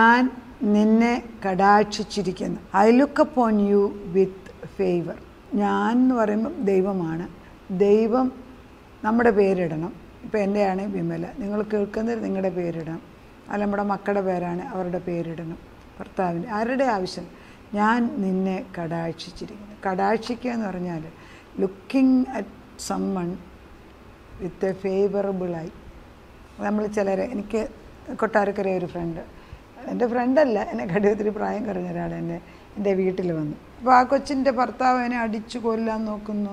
ഞാൻ നിന്നെ കടാക്ഷിച്ചിരിക്കുന്നു. I look upon you with favour. ഞാൻ എന്ന് പറയുമ്പം ദൈവമാണ്. ദൈവം നമ്മുടെ പേരിടണം. ഇപ്പം എൻ്റെ ആണ് വിമല. നിങ്ങൾ കേൾക്കുന്നത് നിങ്ങളുടെ പേരിടണം. അല്ല നമ്മുടെ മക്കളുടെ പേരാണ്, അവരുടെ പേരിടണം. ഭർത്താവിൻ്റെ ആരുടെ ആവശ്യം? ഞാൻ നിന്നെ കടാക്ഷിച്ചിരിക്കുന്നു. കടാക്ഷിക്കുക എന്ന് പറഞ്ഞാൽ looking at someone with a favourable eye. നമ്മൾ ചിലരെ, എനിക്ക് കൊട്ടാരക്കര ഒരു ഫ്രണ്ട്, എൻ്റെ ഫ്രണ്ടല്ല, എന്നെ ഒത്തിരി പ്രായം കുറഞ്ഞ ഒരാൾ എൻ്റെ വീട്ടിൽ വന്നു. അപ്പോൾ ആ കൊച്ചിൻ്റെ ഭർത്താവ് എന്നെ അടിച്ചു കൊല്ലാൻ നോക്കുന്നു,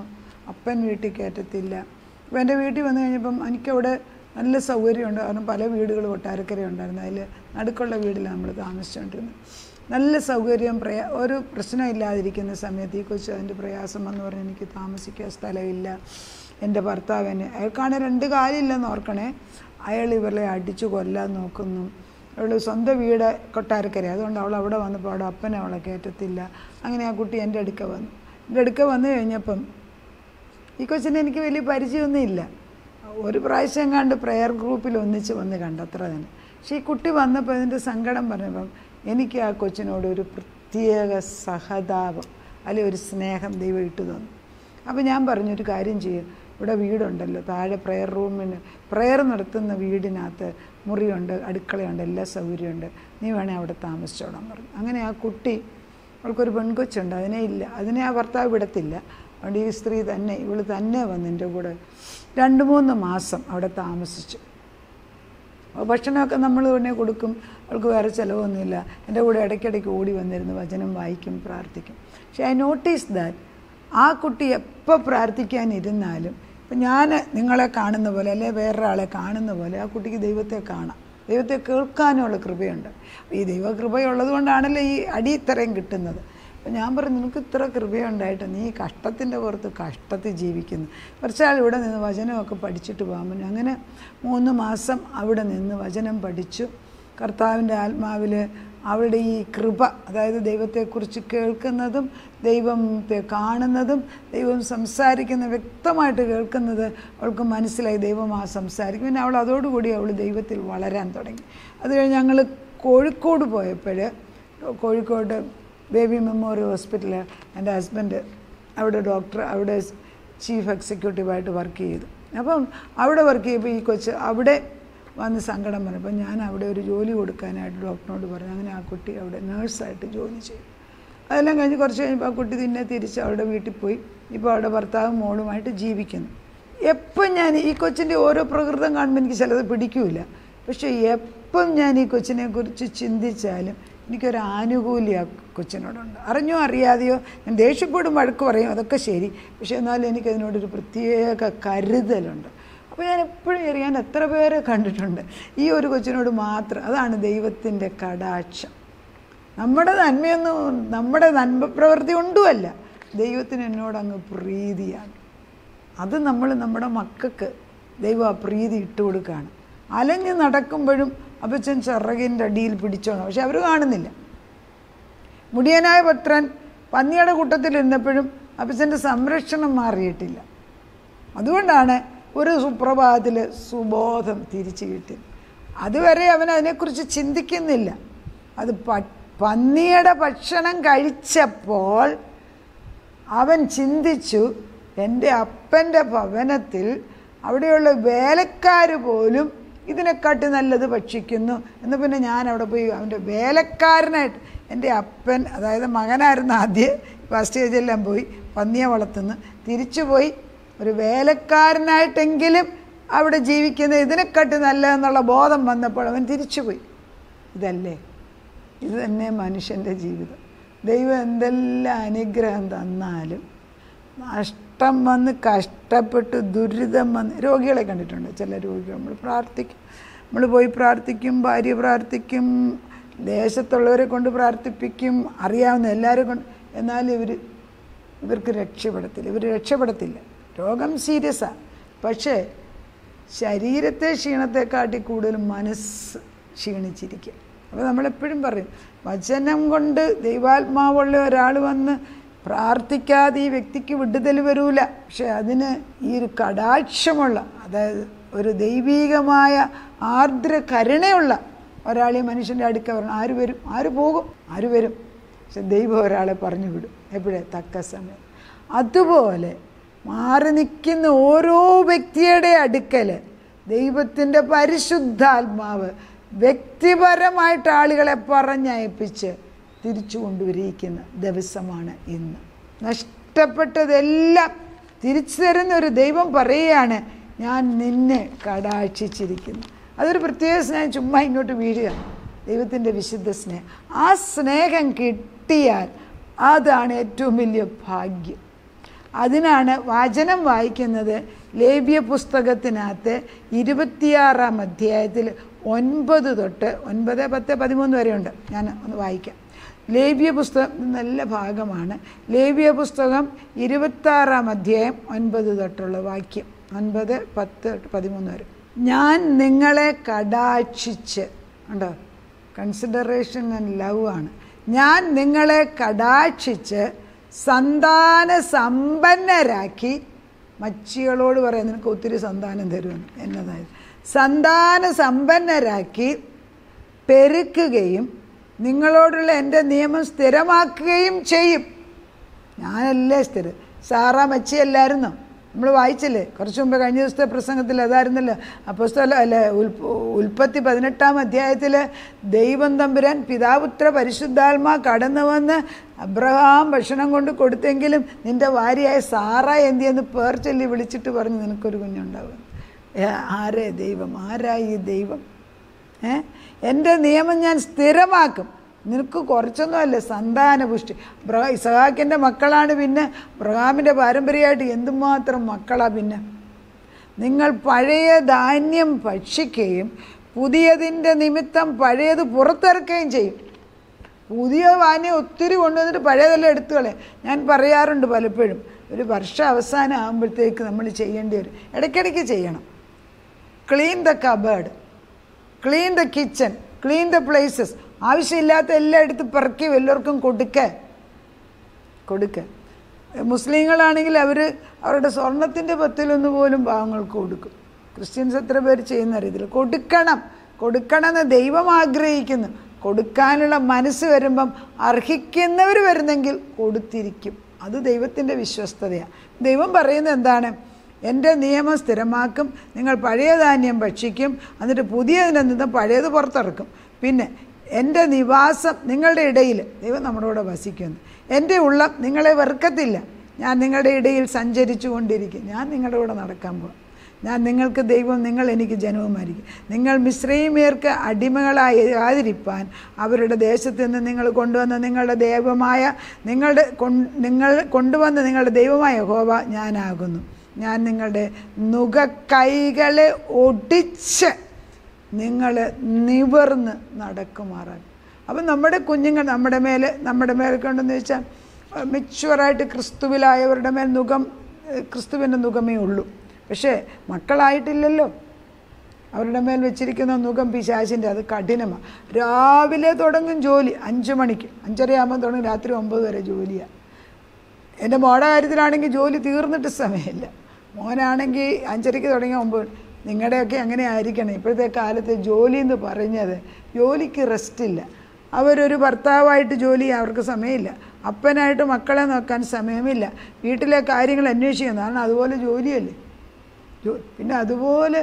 അപ്പൻ വീട്ടിൽ കയറ്റത്തില്ല. അപ്പോൾ എൻ്റെ വീട്ടിൽ വന്നു കഴിഞ്ഞപ്പം എനിക്കവിടെ നല്ല സൗകര്യമുണ്ട്. കാരണം പല വീടുകൾ കൊട്ടാരക്കര ഉണ്ടായിരുന്നു. അതിൽ നടുക്കുള്ള വീട്ടിലാണ് നമ്മൾ താമസിച്ചുകൊണ്ടിരുന്നത്. നല്ല സൗകര്യം, ഒരു പ്രശ്നമില്ലാതിരിക്കുന്ന സമയത്ത് ഈ കൊച്ചു അതിൻ്റെ പ്രയാസം എന്ന് പറഞ്ഞ് എനിക്ക് താമസിക്കാൻ സ്ഥലമില്ല. എൻ്റെ ഭർത്താവിന്, അയാൾക്കാണ് 2 കാലില്ലെന്ന് ഓർക്കണേ, അയാൾ ഇവരെ അടിച്ചു കൊല്ലാൻ നോക്കുന്നു. അവൾ സ്വന്തം വീട് കൊട്ടാരക്കര, അതുകൊണ്ട് അവൾ അവിടെ വന്നപ്പോൾ അവിടെ അപ്പനെ അവളെ കയറ്റത്തില്ല. അങ്ങനെ ആ കുട്ടി എൻ്റെ അടുക്ക വന്നു. എൻ്റെ അടുക്ക വന്നു കഴിഞ്ഞപ്പം ഈ കൊച്ചിനെ എനിക്ക് വലിയ പരിചയമൊന്നും ഇല്ല. ഒരു പ്രാവശ്യം കണ്ട് പ്രെയർ ഗ്രൂപ്പിൽ ഒന്നിച്ച് വന്ന് കണ്ടത്ര തന്നെ. പക്ഷേ ഈ കുട്ടി വന്നപ്പോൾ ഇതിൻ്റെ സങ്കടം പറഞ്ഞപ്പം എനിക്ക് ആ കൊച്ചിനോട് ഒരു പ്രത്യേക സഹതാപം, അല്ലെങ്കിൽ ഒരു സ്നേഹം ദൈവം ഇട്ട് തന്നു. അപ്പോൾ ഞാൻ പറഞ്ഞൊരു കാര്യം ചെയ്യും, ഇവിടെ വീടുണ്ടല്ലോ, താഴെ പ്രെയർ റൂമിന് പ്രെയർ നടത്തുന്ന വീടിനകത്ത് മുറിയുണ്ട്, അടുക്കളയുണ്ട്, എല്ലാ സൗകര്യമുണ്ട്, നീ വേണേൽ അവിടെ താമസിച്ചോടാൻ പറഞ്ഞു. അങ്ങനെ ആ കുട്ടി, അവൾക്കൊരു പെൺകൊച്ചുണ്ട്, അതിനെ ആ ഭർത്താവ് വിടത്തില്ല. അതുകൊണ്ട് ഈ സ്ത്രീ തന്നെ, ഇവൾ തന്നെ വന്ന് എൻ്റെ കൂടെ 2-3 മാസം അവിടെ താമസിച്ചു. ഭക്ഷണമൊക്കെ നമ്മൾ തന്നെ കൊടുക്കും, അവൾക്ക് വേറെ ചിലവൊന്നുമില്ല. എൻ്റെ കൂടെ ഇടയ്ക്കിടയ്ക്ക് ഓടി വന്നിരുന്നു, വചനം വായിക്കും, പ്രാർത്ഥിക്കും. പക്ഷേ ഐ നോട്ടീസ് ദാറ്റ് ആ കുട്ടി എപ്പോൾ പ്രാർത്ഥിക്കാനിരുന്നാലും, ഇപ്പം ഞാൻ നിങ്ങളെ കാണുന്ന പോലെ അല്ലെ വേറൊരാളെ കാണുന്ന പോലെ ആ കുട്ടിക്ക് ദൈവത്തെ കാണാം, ദൈവത്തെ കേൾക്കാനുള്ള കൃപയുണ്ട്. ഈ ദൈവകൃപയുള്ളത് കൊണ്ടാണല്ലോ ഈ അടി ഇത്രയും കിട്ടുന്നത്. അപ്പം ഞാൻ പറഞ്ഞു, നിനക്ക് ഇത്ര കൃപയുണ്ടായിട്ട് നീ കഷ്ടത്തിൻ്റെ പുറത്ത് കഷ്ടത്തിൽ ജീവിക്കുന്നു. കുറച്ചാൾ ഇവിടെ നിന്ന് വചനമൊക്കെ പഠിച്ചിട്ട് പോകാൻ. അങ്ങനെ 3 മാസം അവിടെ നിന്ന് വചനം പഠിച്ചു. കർത്താവിൻ്റെ ആത്മാവിൽ അവളുടെ ഈ കൃപ, അതായത് ദൈവത്തെക്കുറിച്ച് കേൾക്കുന്നതും ദൈവത്തെ കാണുന്നതും ദൈവം സംസാരിക്കുന്ന വ്യക്തമായിട്ട് കേൾക്കുന്നത് അവൾക്ക് മനസ്സിലായി. ദൈവം ആ സംസാരിക്കും. പിന്നെ അവൾ അതോടുകൂടി അവൾ ദൈവത്തിൽ വളരാൻ തുടങ്ങി. അത് കഴിഞ്ഞ് ഞങ്ങൾ കോഴിക്കോട് പോയപ്പോൾ, കോഴിക്കോട് ബേബി മെമ്മോറിയൽ ഹോസ്പിറ്റലിൽ എൻ്റെ ഹസ്ബൻഡ് അവിടെ ഡോക്ടർ, അവിടെ ചീഫ് എക്സിക്യൂട്ടീവായിട്ട് വർക്ക് ചെയ്തു. അപ്പം അവിടെ വർക്ക് ചെയ്യുമ്പോൾ ഈ കൊച്ച് അവിടെ വന്ന് സങ്കടം പറഞ്ഞപ്പോൾ ഞാൻ അവിടെ ഒരു ജോലി കൊടുക്കാനായിട്ട് ഡോക്ടറിനോട് പറഞ്ഞു. അങ്ങനെ ആ കുട്ടി അവിടെ നേഴ്സായിട്ട് ജോലി ചെയ്തു. അതെല്ലാം കഴിഞ്ഞ് കുറച്ച് കഴിഞ്ഞപ്പോൾ ആ കുട്ടി പിന്നെ തിരിച്ച് അവരുടെ വീട്ടിൽ പോയി. ഇപ്പോൾ അവിടെ ഭർത്താവും മോളുമായിട്ട് ജീവിക്കുന്നു. എപ്പം ഞാൻ ഈ കൊച്ചിൻ്റെ ഓരോ പ്രകൃതം കാണുമ്പോൾ എനിക്ക് ചിലത് പിടിക്കില്ല. പക്ഷേ എപ്പം ഞാൻ ഈ കൊച്ചിനെക്കുറിച്ച് ചിന്തിച്ചാലും എനിക്കൊരു ആനുകൂല്യം ആ കൊച്ചിനോടുണ്ട്. അറിഞ്ഞോ അറിയാതെയോ ഞാൻ ദേഷ്യപ്പെടും, വഴക്ക് പറയും, അതൊക്കെ ശരി. പക്ഷേ എന്നാലും എനിക്കതിനോടൊരു പ്രത്യേക കരുതലുണ്ട്. അപ്പോൾ ഞാൻ എപ്പോഴും ഞാൻ എത്ര പേരെ കണ്ടിട്ടുണ്ട് ഈ ഒരു കൊച്ചിനോട് മാത്രം. അതാണ് ദൈവത്തിൻ്റെ കടാക്ഷം. നമ്മുടെ നന്മയൊന്നും, നമ്മുടെ നന്മ പ്രവൃത്തി കൊണ്ടുമല്ല, ദൈവത്തിന് എന്നോടങ്ങ് പ്രീതിയാണ്. അത് നമ്മൾ നമ്മുടെ മക്കൾക്ക് ദൈവം ആ പ്രീതി ഇട്ട് കൊടുക്കുകയാണ്. അലഞ്ഞ് നടക്കുമ്പോഴും അപ്പച്ചൻ ചിറകിൻ്റെ അടിയിൽ പിടിച്ചോണം, പക്ഷെ അവർ കാണുന്നില്ല. മുടിയനായ പുത്രൻ പന്നിയുടെ കൂട്ടത്തിലിരുന്നപ്പോഴും അപ്പച്ചൻ്റെ സംരക്ഷണം മാറിയിട്ടില്ല. അതുകൊണ്ടാണ് ഒരു സുപ്രഭാതത്തിൽ സുബോധം തിരിച്ചു കിട്ടി. അതുവരെ അവൻ അതിനെക്കുറിച്ച് ചിന്തിക്കുന്നില്ല. അത് പന്നിയുടെ ഭക്ഷണം കഴിച്ചപ്പോൾ അവൻ ചിന്തിച്ചു, എൻ്റെ അപ്പൻ്റെ ഭവനത്തിൽ അവിടെയുള്ള വേലക്കാർ പോലും ഇതിനെക്കാട്ടി നല്ലത് ഭക്ഷിക്കുന്നു എന്ന്. പിന്നെ ഞാൻ അവിടെ പോയി അവൻ്റെ വേലക്കാരനായിട്ട്, എൻ്റെ അപ്പൻ അതായത് മകനായിരുന്നു ആദ്യം, ഫസ്റ്റ് സ്റ്റേജെല്ലാം പോയി പന്നിയെ വളർത്തുന്നു, തിരിച്ചു പോയി ഒരു വേലക്കാരനായിട്ടെങ്കിലും അവിടെ ജീവിക്കുന്ന ഇതിനെക്കാട്ടി നല്ലതെന്നുള്ള ബോധം വന്നപ്പോൾ അവൻ തിരിച്ചുപോയി. ഇതല്ലേ, ഇത് തന്നെ മനുഷ്യൻ്റെ ജീവിതം. ദൈവം എന്തെല്ലാം അനുഗ്രഹം തന്നാലും നഷ്ടം വന്ന് കഷ്ടപ്പെട്ട് ദുരിതം വന്ന്, രോഗികളെ കണ്ടിട്ടുണ്ട്. ചില രോഗികൾ നമ്മൾ പോയി പ്രാർത്ഥിക്കും, ഭാര്യ പ്രാർത്ഥിക്കും, ദേശത്തുള്ളവരെ കൊണ്ട് പ്രാർത്ഥിപ്പിക്കും, അറിയാവുന്ന എല്ലാവരും കൊണ്ട്, എന്നാലും ഇവർക്ക് രക്ഷപ്പെടത്തില്ല. രോഗം സീരിയസാണ്. പക്ഷേ ശരീരത്തെ ക്ഷീണത്തെക്കാട്ടി കൂടുതൽ മനസ്സ് ക്ഷീണിച്ചിരിക്കുക. അപ്പോൾ നമ്മളെപ്പോഴും പറയും, വചനം കൊണ്ട് ദൈവാത്മാവുള്ള ഒരാൾ വന്ന് പ്രാർത്ഥിക്കാതെ ഈ വ്യക്തിക്ക് വിടുതൽ വരൂല. പക്ഷെ അതിന് ഈ ഒരു കടാക്ഷമുള്ള, അതായത് ഒരു ദൈവീകമായ ആർദ്ര കരുണയുള്ള ഒരാൾ ഈ മനുഷ്യൻ്റെ അടുക്ക വരണം, ആര് വരും? ആര് പോകും? ആര് വരും? പക്ഷെ ദൈവം ഒരാളെ പറഞ്ഞു വിടും. എപ്പോഴേ? തക്ക സമയം. അതുപോലെ മാറി നിൽക്കുന്ന ഓരോ വ്യക്തിയുടെ അടുക്കൽ ദൈവത്തിൻ്റെ പരിശുദ്ധാത്മാവ് വ്യക്തിപരമായിട്ട് ആളുകളെ പറഞ്ഞയപ്പിച്ച് തിരിച്ചു കൊണ്ടുവരിക്കുന്ന ദിവസമാണ് ഇന്ന്. നഷ്ടപ്പെട്ടതെല്ലാം തിരിച്ചു തരുന്ന ഒരു ദൈവം പറയുകയാണ്, ഞാൻ നിന്നെ കടാക്ഷിച്ചിരിക്കുന്നു. അതൊരു പ്രത്യേക സ്നേഹം, ചുമ്മാ ഇങ്ങോട്ട് വീഴുക, ദൈവത്തിൻ്റെ വിശുദ്ധ സ്നേഹം. ആ സ്നേഹം കിട്ടിയാൽ അതാണ് ഏറ്റവും വലിയ ഭാഗ്യം. അതിനാണ് വചനം വായിക്കുന്നത്. ലേവ്യ പുസ്തകത്തിനകത്ത് 26-ാം അധ്യായത്തിൽ 9 തൊട്ട് 9, 10, 13 വരെയുണ്ട്. ഞാൻ ഒന്ന് വായിക്കാം. ലേവ്യ പുസ്തകം നല്ല ഭാഗമാണ്. ലേവ്യ പുസ്തകം 26-ാം അധ്യായം 9 തൊട്ടുള്ള വാക്യം, 9, 10, 13 വരെ. ഞാൻ നിങ്ങളെ കടാക്ഷിച്ച്, ഉണ്ടോ? കൺസിഡറേഷൻ ആൻഡ് ലവ് ആണ്. ഞാൻ നിങ്ങളെ കടാക്ഷിച്ച് സന്താന സമ്പന്നരാക്കി, മച്ചികളോട് പറയാം നിനക്ക് ഒത്തിരി സന്താനം തരുമെന്ന്. എന്നതായത് സന്താന സമ്പന്നരാക്കി പെരുക്കുകയും നിങ്ങളോടുള്ള എൻ്റെ നിയമം സ്ഥിരമാക്കുകയും ചെയ്യും. ഞാനല്ലേ സ്ഥിരം. സാറാ മച്ചിയല്ലായിരുന്നോ? നമ്മൾ വായിച്ചില്ലേ കുറച്ച് മുമ്പ്, കഴിഞ്ഞ ദിവസത്തെ പ്രസംഗത്തിൽ അതായിരുന്നല്ലോ. അപ്പോസ്തല അല്ലേ, ഉൽപ്പത്തി 18-ാം അധ്യായത്തിൽ ദൈവം തമ്പുരാൻ പിതാപുത്ര പരിശുദ്ധാത്മാ കടന്നു വന്ന് അബ്രഹാം ഭക്ഷണം കൊണ്ട് കൊടുത്തെങ്കിലും നിൻ്റെ ഭാര്യയായ സാറ എന്തിയെന്ന് പേർ ചൊല്ലി വിളിച്ചിട്ട് പറഞ്ഞു നിനക്കൊരു കുഞ്ഞുണ്ടാവും. ആരേ ദൈവം? ആരായി ഈ ദൈവം? എൻ്റെ നിയമം ഞാൻ സ്ഥിരമാക്കും. നിനക്ക് കുറച്ചൊന്നുമല്ല, സന്താനപുഷ്ടി. ഇസഹാക്കിൻ്റെ മക്കളാണ്. പിന്നെ അബ്രഹാമിൻ്റെ പാരമ്പര്യമായിട്ട് എന്തുമാത്രം മക്കളാണ്. പിന്നെ നിങ്ങൾ പഴയ ധാന്യം ഭക്ഷിക്കുകയും പുതിയതിൻ്റെ നിമിത്തം പഴയത് പുറത്തിറക്കുകയും ചെയ്യും. പുതിയ ധാന്യം ഒത്തിരി കൊണ്ടുവന്നിട്ട് പഴയതെല്ലാം എടുത്തു കളയും. ഞാൻ പറയാറുണ്ട് പലപ്പോഴും, ഒരു വർഷം അവസാനം ആകുമ്പോഴത്തേക്ക് നമ്മൾ ചെയ്യേണ്ടി വരും, ഇടയ്ക്കിടയ്ക്ക് ചെയ്യണം. Clean the cupboard, clean the kitchen, clean the places. ആവശ്യമില്ലാത്ത എല്ലാം എടുത്ത് പെറുക്കി എല്ലാവർക്കും കൊടുക്കുക. മുസ്ലിങ്ങളാണെങ്കിൽ അവരുടെ സ്വർണത്തിൻ്റെ 10 പോലും പാവങ്ങൾക്ക് കൊടുക്കും. ക്രിസ്ത്യൻസ് എത്ര പേര് ചെയ്യുന്ന അറിയത്തില്ല. കൊടുക്കണമെന്ന് ദൈവം ആഗ്രഹിക്കുന്നു. കൊടുക്കാനുള്ള മനസ്സ് വരുമ്പം അർഹിക്കുന്നവർ വരുന്നെങ്കിൽ കൊടുത്തിരിക്കും. അത് ദൈവത്തിൻ്റെ വിശ്വസ്തതയാണ്. ദൈവം പറയുന്നത് എന്താണ്? എൻ്റെ നിയമം സ്ഥിരമാക്കും, നിങ്ങൾ പഴയ ധാന്യം ഭക്ഷിക്കും, എന്നിട്ട് പുതിയതിൽ നിന്ന് പഴയത് പുറത്തിറക്കും. പിന്നെ എൻ്റെ നിവാസം നിങ്ങളുടെ ഇടയിൽ, ദൈവം നമ്മുടെ കൂടെ വസിക്കുന്നു. എൻ്റെ ഉള്ളം നിങ്ങളെ വെറുക്കത്തില്ല. ഞാൻ നിങ്ങളുടെ ഇടയിൽ സഞ്ചരിച്ചു കൊണ്ടിരിക്കും. ഞാൻ നിങ്ങളുടെ കൂടെ നടക്കാൻ പോകും. ഞാൻ നിങ്ങൾക്ക് ദൈവം, നിങ്ങൾ എനിക്ക് ജനവുമായിരിക്കും. നിങ്ങൾ മിസ്രയീമ്യർക്ക് അടിമകളാകാതിരിപ്പാൻ അവരുടെ ദേശത്ത് നിന്ന് നിങ്ങൾ കൊണ്ടുവന്ന നിങ്ങളുടെ ദൈവമായ നിങ്ങളുടെ ദൈവമായ യഹോവ ഞാനാകുന്നു. ഞാൻ നിങ്ങളുടെ നുകക്കൈകളെ ഒടിച്ച് നിങ്ങൾ നിവർന്ന് നടക്കുമാറാകും. അപ്പം നമ്മുടെ കുഞ്ഞുങ്ങൾ നമ്മുടെ മേലൊക്കെ ഉണ്ടെന്ന് വെച്ചാൽ മെച്യൂറായിട്ട് ക്രിസ്തുവിലായവരുടെ മേൽ ക്രിസ്തുവിൻ്റെ നുകമേ ഉള്ളൂ. പക്ഷേ മക്കളായിട്ടില്ലല്ലോ. അവരുടെ മേൽ വെച്ചിരിക്കുന്ന നുകം പിശാചിൻ്റെ, അത് കഠിനമാണ്. രാവിലെ തുടങ്ങും ജോലി, 5 മണിക്ക്, 5:30 ആകുമ്പോൾ തുടങ്ങും, രാത്രി 9 വരെ ജോലിയാണ്. എൻ്റെ മോടെ കാര്യത്തിലാണെങ്കിൽ ജോലി തീർന്നിട്ട് സമയമില്ല. മോനാണെങ്കിൽ 5:30 തുടങ്ങിയ 9. നിങ്ങളുടെയൊക്കെ അങ്ങനെ ആയിരിക്കണം. ഇപ്പോഴത്തെ കാലത്ത് ജോലി എന്ന് പറഞ്ഞത്, ജോലിക്ക് റെസ്റ്റില്ല. അവരൊരു ഭർത്താവായിട്ട് ജോലി ചെയ്യാൻ അവർക്ക് സമയമില്ല, അപ്പനായിട്ട് മക്കളെ നോക്കാൻ സമയമില്ല, വീട്ടിലെ കാര്യങ്ങൾ അന്വേഷിക്കുന്നു. കാരണം അതുപോലെ ജോലിയല്ലേ. പിന്നെ അതുപോലെ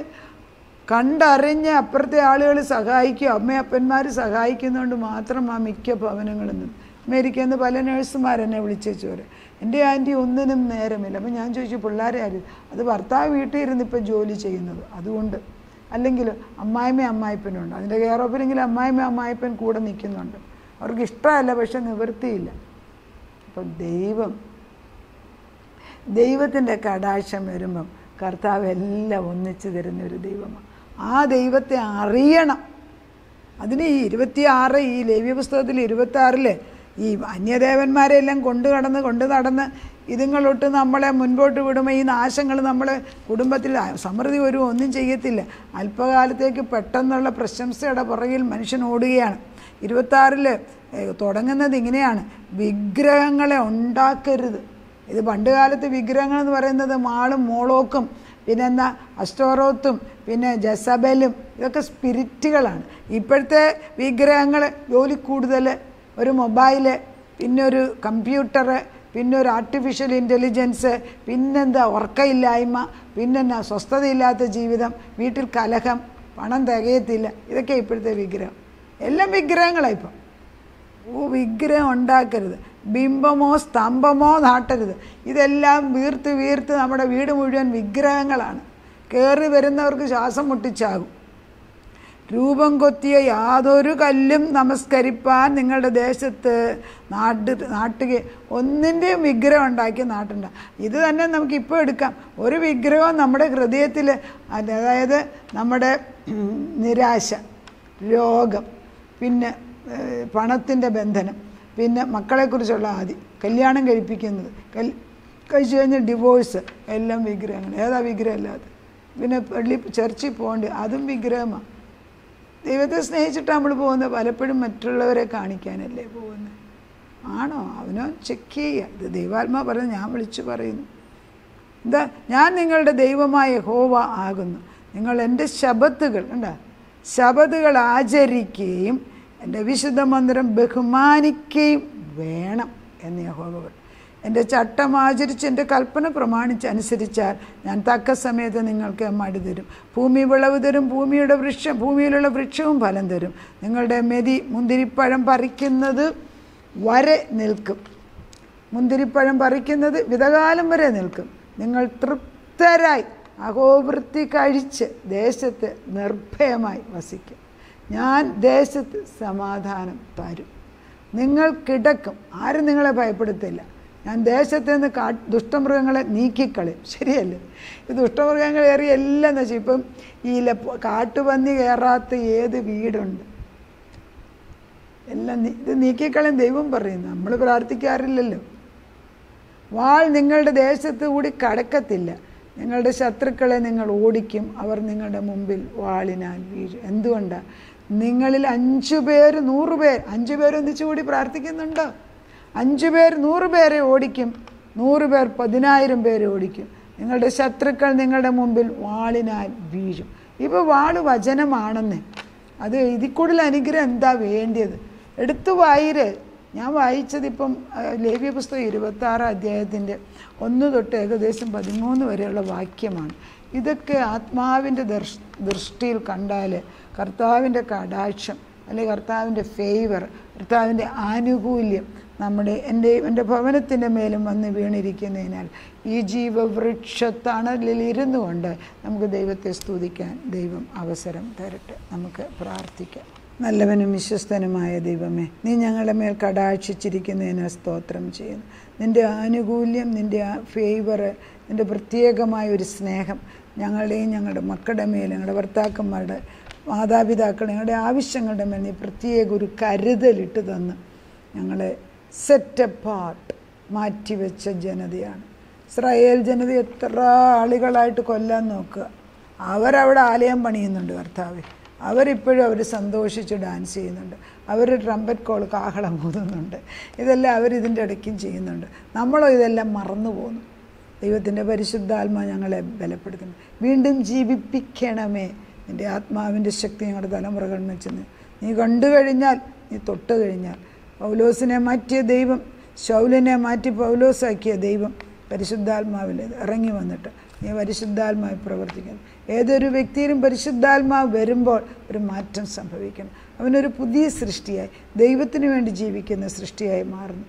കണ്ടറിഞ്ഞ് അപ്പുറത്തെ ആളുകൾ സഹായിക്കുക, അമ്മയപ്പന്മാർ സഹായിക്കുന്നതുകൊണ്ട് മാത്രം ആ മിക്ക ഭവനങ്ങളിൽ നിന്ന്. അമേരിക്കയിൽ നിന്ന് പല നേഴ്സുമാരെന്നെ വിളിച്ചേച്ചവർ, എൻ്റെ ആൻറ്റി ഒന്നിനും നേരമില്ല. അപ്പം ഞാൻ ചോദിച്ചു, പിള്ളേരെ ആരും? അത് ഭർത്താവ് വീട്ടിൽ ഇരുന്ന് ഇപ്പം ജോലി ചെയ്യുന്നത് അതുകൊണ്ട്. അല്ലെങ്കിൽ അമ്മായിപ്പനുണ്ട്, അതിൻ്റെ കെയർ ഓഫിലെങ്കിലും അമ്മായിപ്പൻ കൂടെ നിൽക്കുന്നുണ്ട്. അവർക്ക് ഇഷ്ടമല്ല, പക്ഷെ നിവൃത്തിയില്ല. അപ്പം ദൈവത്തിൻ്റെ കടാക്ഷം വരുമ്പം കർത്താവ് എല്ലാം ഒന്നിച്ചു തരുന്നൊരു ദൈവമാണ്. ആ ദൈവത്തെ അറിയണം. അതിന് ഈ 26, ഈ ലേവ്യ പുസ്തകത്തിൽ 26 ഈ അന്യദേവന്മാരെല്ലാം കൊണ്ടു നടന്ന് ഇതുങ്ങളൊട്ട് നമ്മളെ മുൻപോട്ട് വിടുമ്പോൾ ഈ നാശങ്ങൾ നമ്മളെ കുടുംബത്തിൽ സമൃദ്ധി ഒന്നും ചെയ്യത്തില്ല. അല്പകാലത്തേക്ക് പെട്ടെന്നുള്ള പ്രശംസയുടെ പുറകിൽ മനുഷ്യൻ ഓടുകയാണ്. 26 തുടങ്ങുന്നത് ഇങ്ങനെയാണ്: വിഗ്രഹങ്ങളെ ഉണ്ടാക്കരുത്. ഇത് പണ്ട് കാലത്ത് വിഗ്രഹങ്ങൾ എന്ന് പറയുന്നത് മാളും മോളോക്കും പിന്നെന്താ അസ്റ്റോറോത്തും പിന്നെ ജസബലും, ഇതൊക്കെ സ്പിരിറ്റുകളാണ്. ഇപ്പോഴത്തെ വിഗ്രഹങ്ങൾ ജോലി കൂടുതൽ, ഒരു മൊബൈല്, പിന്നെ ഒരു കമ്പ്യൂട്ടർ, പിന്നെ ഒരു ആർട്ടിഫിഷ്യൽ ഇൻ്റലിജൻസ്, പിന്നെന്താ ഉറക്കമില്ലായ്മ, പിന്നെന്നാ സ്വസ്ഥതയില്ലാത്ത ജീവിതം, വീട്ടിൽ കലഹം, പണം തികയത്തില്ല. ഇതൊക്കെ ഇപ്പോഴത്തെ വിഗ്രഹം. എല്ലാം വിഗ്രഹങ്ങളാണ് ഇപ്പം. വിഗ്രഹം ഉണ്ടാക്കരുത്, ബിംബമോ സ്തംഭമോ നാട്ടരുത്. ഇതെല്ലാം വീർത്ത് വീർത്ത് നമ്മുടെ വീട് മുഴുവൻ വിഗ്രഹങ്ങളാണ്. കയറി വരുന്നവർക്ക് ശ്വാസം മുട്ടിച്ചാകും. രൂപം കൊത്തിയ യാതൊരു കല്ലും നമസ്കരിപ്പാൻ നിങ്ങളുടെ ദേശത്ത് നാട്ടുക ഒന്നിൻ്റെയും വിഗ്രഹം ഉണ്ടാക്കി നാട്ടുണ്ട. ഇത് തന്നെ നമുക്കിപ്പോൾ എടുക്കാം. ഒരു വിഗ്രഹം നമ്മുടെ ഹൃദയത്തിൽ, അതായത് നമ്മുടെ നിരാശ, രോഗം, പിന്നെ പണത്തിൻ്റെ ബന്ധനം, പിന്നെ മക്കളെക്കുറിച്ചുള്ള ആദി, കല്യാണം കഴിപ്പിക്കുന്നത്, കഴിച്ചു കഴിഞ്ഞ് ഡിവോഴ്സ്, എല്ലാം വിഗ്രഹങ്ങൾ. ഏതാ വിഗ്രഹം അല്ലാതെ? പിന്നെ ചർച്ചിൽ പോകേണ്ടി, അതും വിഗ്രഹമാണ്. ദൈവത്തെ സ്നേഹിച്ചിട്ട് നമ്മൾ പോകുന്നത് പലപ്പോഴും മറ്റുള്ളവരെ കാണിക്കാനല്ലേ പോകുന്നത്. ആണോ? അവനോ ചെക്ക് ചെയ്യുക. ഇത് ദൈവാത്മാ പറഞ്ഞ് ഞാൻ വിളിച്ചു പറയുന്നു. എന്താ? ഞാൻ നിങ്ങളുടെ ദൈവമായ യഹോവ ആകുന്നു. നിങ്ങൾ എൻ്റെ ശബത്തുകൾ ശബത്തുകൾ ആചരിക്കുകയും എൻ്റെ വിശുദ്ധ മന്ദിരം ബഹുമാനിക്കുകയും വേണം എന്ന് യഹോവ പറഞ്ഞു. എൻ്റെ ചട്ടം ആചരിച്ച് എൻ്റെ കൽപ്പന പ്രമാണിച്ച് അനുസരിച്ചാൽ ഞാൻ തക്ക സമയത്ത് നിങ്ങൾക്ക് മടി തരും. ഭൂമി വിളവ് തരും, ഭൂമിയിലുള്ള വൃക്ഷവും ഫലം തരും. നിങ്ങളുടെ മുന്തിരിപ്പഴം പറിക്കുന്നത് വരെ നിൽക്കും. മുന്തിരിപ്പഴം പറിക്കുന്നത് വിതകാലം വരെ നിൽക്കും. നിങ്ങൾ തൃപ്തരായി അഹോവൃത്തി കഴിച്ച് ദേശത്ത് നിർഭയമായി വസിക്കും. ഞാൻ ദേശത്ത് സമാധാനം തരും. നിങ്ങൾ കിടക്കും, ആരും നിങ്ങളെ ഭയപ്പെടുത്തില്ല. ഞാൻ ദേശത്ത് നിന്ന് ദുഷ്ടമൃഗങ്ങളെ നീക്കിക്കളയും. ശരിയല്ലേ? ഈ ദുഷ്ടമൃഗങ്ങൾ കയറി എല്ലാം നശിക്കും. ഇപ്പം ഈ കാട്ടുപന്നി കയറാത്ത ഏത് വീടുണ്ട്? എല്ലാം ഇത് നീക്കിക്കളയും ദൈവം പറയുന്നു. നമ്മൾ പ്രാർത്ഥിക്കാറില്ലല്ലോ. വാൾ നിങ്ങളുടെ ദേശത്ത് കൂടി കടക്കത്തില്ല. നിങ്ങളുടെ ശത്രുക്കളെ നിങ്ങൾ ഓടിക്കും, അവർ നിങ്ങളുടെ മുമ്പിൽ വാളിനാൽ വീഴും. എന്തുകൊണ്ടാണ്? നിങ്ങളിൽ 5 പേര് 100 പേർ, 5 പേർ ഒന്നിച്ചുകൂടി പ്രാർത്ഥിക്കുന്നുണ്ടോ? 5 പേർ 100 പേരെ ഓടിക്കും, 100 പേർ 10,000 പേരെ ഓടിക്കും. നിങ്ങളുടെ ശത്രുക്കൾ നിങ്ങളുടെ മുമ്പിൽ വാളിനാൽ വീഴും. ഇപ്പോൾ വാള് വചനമാണെന്ന്. അത് ഇതിൽ കൂടുതൽ അനുഗ്രഹം എന്താ വേണ്ടിയത്? എടുത്തു വായിര്. ഞാൻ വായിച്ചതിപ്പം ലേവ്യ പുസ്തകം 26 അധ്യായത്തിൻ്റെ 1 തൊട്ട് ഏകദേശം 13 വരെയുള്ള വാക്യമാണ്. ഇതൊക്കെ ആത്മാവിൻ്റെ ദൃഷ്ടിയിൽ കണ്ടാൽ കർത്താവിൻ്റെ കടാക്ഷം, അല്ലെങ്കിൽ കർത്താവിൻ്റെ ഫേവർ, കർത്താവിൻ്റെ ആനുകൂല്യം എൻ്റെ ഭവനത്തിൻ്റെ മേലും വന്ന് വീണിരിക്കുന്നതിനാൽ ഈ ജീവവൃക്ഷത്തണലിൽ ഇരുന്നു കൊണ്ട് നമുക്ക് ദൈവത്തെ സ്തുതിക്കാൻ ദൈവം അവസരം തരട്ടെ. നമുക്ക് പ്രാർത്ഥിക്കാം. നല്ലവനും വിശ്വസ്തനുമായ ദൈവമേ, നീ ഞങ്ങളുടെ മേൽ കടാക്ഷിച്ചിരിക്കുന്നതിന് സ്തോത്രം ചെയ്യുന്നു. നിൻ്റെ ആനുകൂല്യം, നിൻ്റെ ഫേവർ, നിൻ്റെ പ്രത്യേകമായ ഒരു സ്നേഹം ഞങ്ങളുടെയും ഞങ്ങളുടെ മക്കളുടെ മേൽ, ഞങ്ങളുടെ ഭർത്താക്കന്മാരുടെ, മാതാപിതാക്കൾ, ഞങ്ങളുടെ ആവശ്യങ്ങളുടെ മേൽ നീ പ്രത്യേക ഒരു കരുതലിട്ട് തന്ന് ഞങ്ങളെ സെറ്റ് അപ്പാർട്ട് മാറ്റിവെച്ച ജനതയാണ് ഇസ്രായേൽ ജനത. എത്ര ആളുകളായിട്ട് കൊല്ലാൻ നോക്കുക. അവരവിടെ ആലയം പണിയുന്നുണ്ട് കർത്താവേ. അവരിപ്പോഴും അവർ സന്തോഷിച്ച് ഡാൻസ് ചെയ്യുന്നുണ്ട്. അവർ ട്രംപറ്റ് കോൾ, കാഹളം ഊതുന്നുണ്ട്. ഇതെല്ലാം അവരിതിൻ്റെ ഇടയ്ക്കും ചെയ്യുന്നുണ്ട്. നമ്മളോ ഇതെല്ലാം മറന്നു പോകുന്നു. ദൈവത്തിൻ്റെ പരിശുദ്ധാത്മാ ഞങ്ങളെ ബലപ്പെടുത്തുന്നു. വീണ്ടും ജീവിപ്പിക്കണമേ. നിൻ്റെ ആത്മാവിൻ്റെ ശക്തി ഞങ്ങളുടെ തലമുറകളിൽ ചെന്ന് നീ കണ്ടു കഴിഞ്ഞാൽ, നീ തൊട്ട് കഴിഞ്ഞാൽ, പൗലോസിനെ മാറ്റിയ ദൈവം, ശൗലിനെ മാറ്റി പൗലോസാക്കിയ ദൈവം പരിശുദ്ധാത്മാവിൽ ഇറങ്ങി വന്നിട്ട് നീ പരിശുദ്ധാത്മാവിൽ പ്രവർത്തിക്കുന്നു. ഏതൊരു വ്യക്തിയിലും പരിശുദ്ധാത്മാവ് വരുമ്പോൾ ഒരു മാറ്റം സംഭവിക്കണം. അവനൊരു പുതിയ സൃഷ്ടിയായി, ദൈവത്തിന് വേണ്ടി ജീവിക്കുന്ന സൃഷ്ടിയായി മാറുന്നു.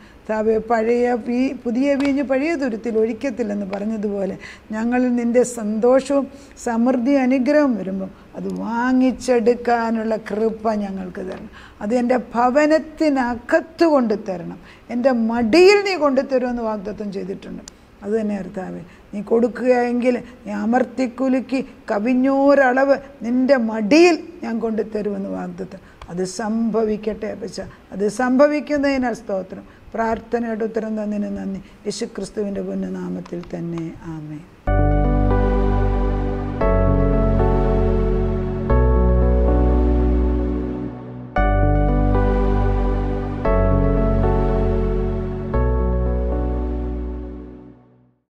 പുതിയ വീഞ്ഞ് പഴയ തുരുത്തിൽ ഒഴിക്കത്തില്ലെന്ന് പറഞ്ഞതുപോലെ ഞങ്ങളിൽ നിൻ്റെ സന്തോഷവും സമൃദ്ധിയും അനുഗ്രഹവും വരുമ്പം അത് വാങ്ങിച്ചെടുക്കാനുള്ള കൃപ ഞങ്ങൾക്ക് തരണം. അത് എൻ്റെ ഭവനത്തിനകത്ത് കൊണ്ടുതരണം. എൻ്റെ മടിയിൽ നീ കൊണ്ടുതരുമെന്ന് വാഗ്ദത്തം ചെയ്തിട്ടുണ്ട്. അത് തന്നെ കർത്താവേ, നീ കൊടുക്കുകയെങ്കിൽ നീ അമർത്തിക്കുലുക്കി കവിഞ്ഞോരളവ് നിൻ്റെ മടിയിൽ ഞാൻ കൊണ്ടുതരുമെന്ന് വാഗ്ദത്തം. അത് സംഭവിക്കട്ടെ അപ്പച്ച. അത് സംഭവിക്കുന്നതിനാൽ സ്തോത്രം. പ്രാർത്ഥനയുടെ ഉത്തരം തന്നതിന് നന്ദി. യേശുക്രിസ്തുവിൻ്റെ പൊന്നുനാമത്തിൽ തന്നെ ആമേൻ.